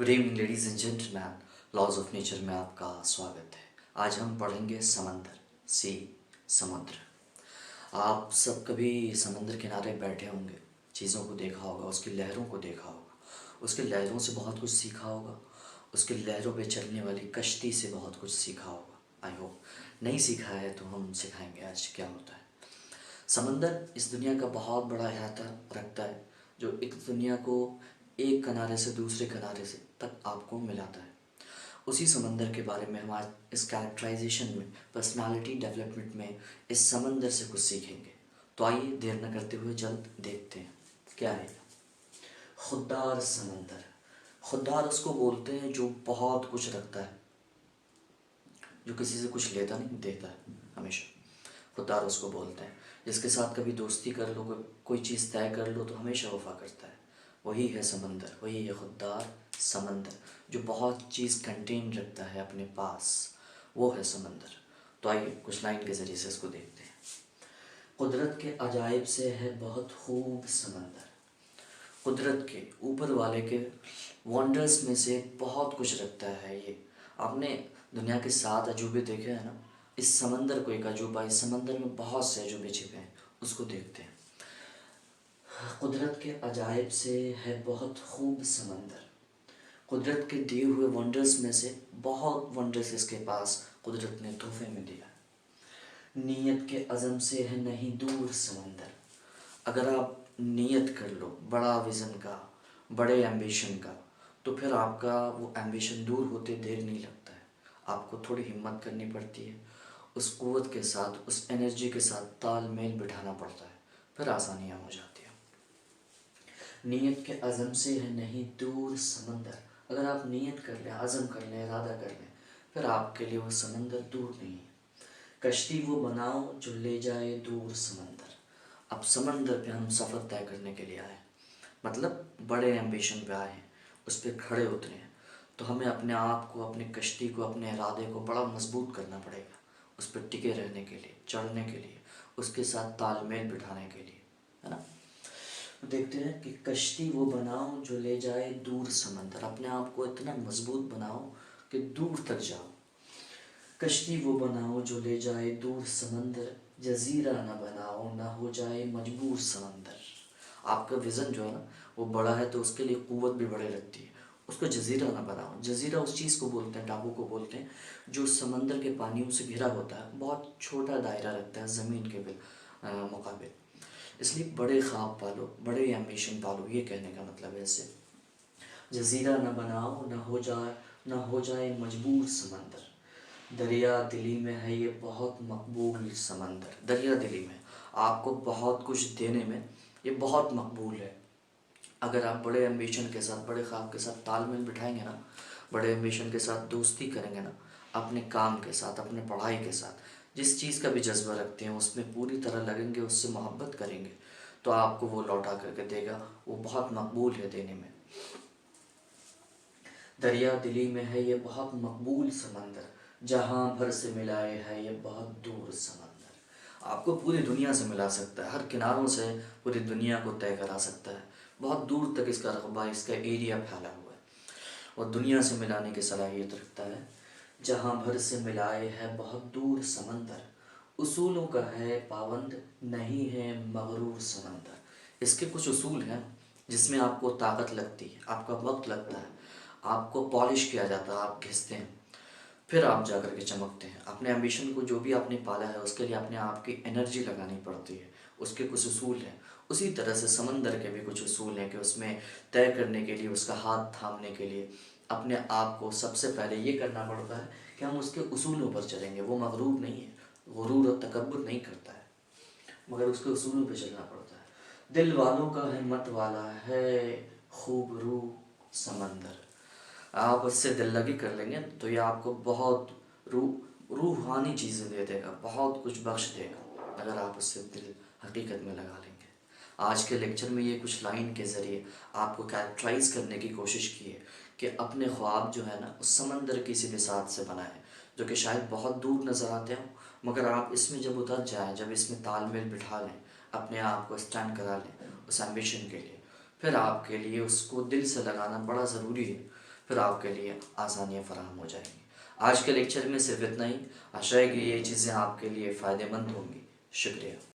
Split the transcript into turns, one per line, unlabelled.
Good evening ladies and gentleman, laws of nature में आपका स्वागत है। आज हम पढ़ेंगे समंदर, सी, समुद्र। आप सब कभी समंदर किनारे बैठे होंगे, चीज़ों को देखा होगा, उसकी लहरों को देखा होगा, उसकी लहरों से बहुत कुछ सीखा होगा, उसकी लहरों पे चलने वाली कश्ती से बहुत कुछ सीखा होगा। आई होप नहीं सीखा है तो हम सिखाएंगे आज क्या होता है। समंदर इस दुनिया का बहुत बड़ा अहाता रखता है, जो एक दुनिया को एक किनारे से दूसरे किनारे से तक आपको मिलाता है। उसी समंदर के बारे में हम आज इस कैरेक्टराइजेशन में, पर्सनालिटी डेवलपमेंट में इस समंदर से कुछ सीखेंगे। तो आइए देर न करते हुए जल्द देखते हैं क्या है। खुददार समंदर। खुददार उसको बोलते हैं जो बहुत कुछ रखता है, जो किसी से कुछ लेता नहीं, देता है हमेशा। खुददार उसको बोलते हैं जिसके साथ कभी दोस्ती कर लो, कोई चीज़ तय कर लो तो हमेशा वफा करता है। वही है समंदर, वही है खुददार समंदर, जो बहुत चीज़ कंटेन रखता है अपने पास, वो है समंदर। तो आइए कुछ लाइन के ज़रिए से इसको देखते हैं। कुदरत के अजायब से है बहुत खूब समंदर। कुदरत के, ऊपर वाले के वंडर्स में से बहुत कुछ रखता है ये। आपने दुनिया के 7 अजूबे देखे हैं ना, इस समंदर को एक अजूबा, इस समंदर में बहुत से अजूबे छिपे हैं, उसको देखते हैं। कुदरत के अजायब से है बहुत खूब समंदर। कुदरत के दिए हुए वंडर्स में से बहुत वंडर्स इसके पास कुदरत ने तोहफे में दिया। नीयत के अज़म से है नहीं दूर समंदर। अगर आप नियत कर लो बड़ा विज़न का, बड़े एम्बिशन का, तो फिर आपका वो एम्बिशन दूर होते देर नहीं लगता है। आपको थोड़ी हिम्मत करनी पड़ती है, उस क़ुव्वत के साथ, उस एनर्जी के साथ तालमेल बिठाना पड़ता है, फिर आसानियाँ हो जाती हैं। नीयत के अज़म से है नहीं दूर समंदर। अगर आप नीयत कर लें, अज़म कर लें, इरादा कर लें, फिर आपके लिए वो समंदर दूर नहीं है। कश्ती वो बनाओ जो ले जाए दूर समंदर। अब समंदर पे हम सफ़र तय करने के लिए आए, मतलब बड़े एम्बिशन पे आए हैं, उस पर खड़े उतरे हैं, तो हमें अपने आप को, अपनी कश्ती को, अपने इरादे को बड़ा मजबूत करना पड़ेगा, उस पर टिके रहने के लिए, चढ़ने के लिए, उसके साथ तालमेल बिठाने के लिए, है ना। देखते हैं कि कश्ती वो बनाओ जो ले जाए दूर समंदर। अपने आप को इतना मजबूत बनाओ कि दूर तक जाओ। कश्ती वो बनाओ जो ले जाए दूर समंदर, जजीरा न बनाओ न हो जाए मजबूर समंदर। आपका विज़न जो है ना वो बड़ा है, तो उसके लिए क़ुव्वत भी बड़े लगती है। उसको जजीरा ना बनाओ। जजीरा उस चीज़ को बोलते हैं, टापू को बोलते हैं, जो समंदर के पानियों से घिरा होता है, बहुत छोटा दायरा रखता है ज़मीन के मुकाबिल। इसलिए बड़े ख्वाब पालो, बड़े एम्बिशन पालो, ये कहने का मतलब है इससे। जजीरा न बनाओ न हो जाए मजबूर समंदर। दरिया दिली में है ये बहुत मकबूल समंदर। दरिया दिली में आपको बहुत कुछ देने में ये बहुत मकबूल है। अगर आप बड़े एम्बिशन के साथ, बड़े ख्वाब के साथ तालमेल बिठाएंगे ना, बड़े एम्बिशन के साथ दोस्ती करेंगे ना, अपने काम के साथ, अपने पढ़ाई के साथ, जिस चीज़ का भी जज्बा रखते हैं उसमें पूरी तरह लगेंगे, उससे मोहब्बत करेंगे, तो आपको वो लौटा करके देगा, वो बहुत मकबूल है देने में। दरिया दिली में है ये बहुत मकबूल समंदर, जहाँ भर से मिलाए है ये बहुत दूर समंदर। आपको पूरी दुनिया से मिला सकता है, हर किनारों से पूरी दुनिया को तय करा सकता है, बहुत दूर तक इसका रकबा, इसका एरिया फैला हुआ है, और दुनिया से मिलाने की सलाहियत रखता है। जहाँ भर से मिलाए है बहुत दूर समंदर, उसूलों का है पाबंद नहीं है मगरूर समंदर। इसके कुछ उसूल हैं जिसमें आपको ताकत लगती है, आपका वक्त लगता है, आपको पॉलिश किया जाता है, आप घिसते हैं, फिर आप जा कर के चमकते हैं। अपने एम्बिशन को, जो भी आपने पाला है, उसके लिए अपने आप की एनर्जी लगानी पड़ती है, उसके कुछ उसूल हैं। उसी तरह से समंदर के भी कुछ उसूल हैं कि उसमें तय करने के लिए, उसका हाथ थामने के लिए अपने आप को सबसे पहले ये करना पड़ता है कि हम उसके उसूलों पर चलेंगे। वो मगरूर नहीं है, गुरूर और तकब्बुर नहीं करता है, मगर उसके उसूलों पर चलना पड़ता है। दिल वालों का है मत वाला है खूब रू समंदर। आप उससे दिल लगी कर लेंगे तो ये आपको बहुत रूहानी चीज़ें दे देगा, बहुत कुछ बख्श देगा, अगर आप उससे दिल हकीकत में लगा लेंगे। आज के लेक्चर में ये कुछ लाइन के ज़रिए आपको कैरेक्टराइज़ करने की कोशिश की है कि अपने ख्वाब जो है ना उस समंदर की सी बिसात से बनाएं, जो कि शायद बहुत दूर नज़र आते हों, मगर आप इसमें जब उतर जाएं, जब इसमें तालमेल बिठा लें, अपने आप को स्टैंड करा लें उस एम्बिशन के लिए, फिर आपके लिए उसको दिल से लगाना बड़ा ज़रूरी है। پھر آپ کے لیے آسانیاں فراہم ہو جائیں گی۔ آج کے لیکچر میں صرف اتنا ہی، آشا ہے کہ یہ چیزیں آپ کے لیے فائدہ مند ہوں گی۔ شکریہ۔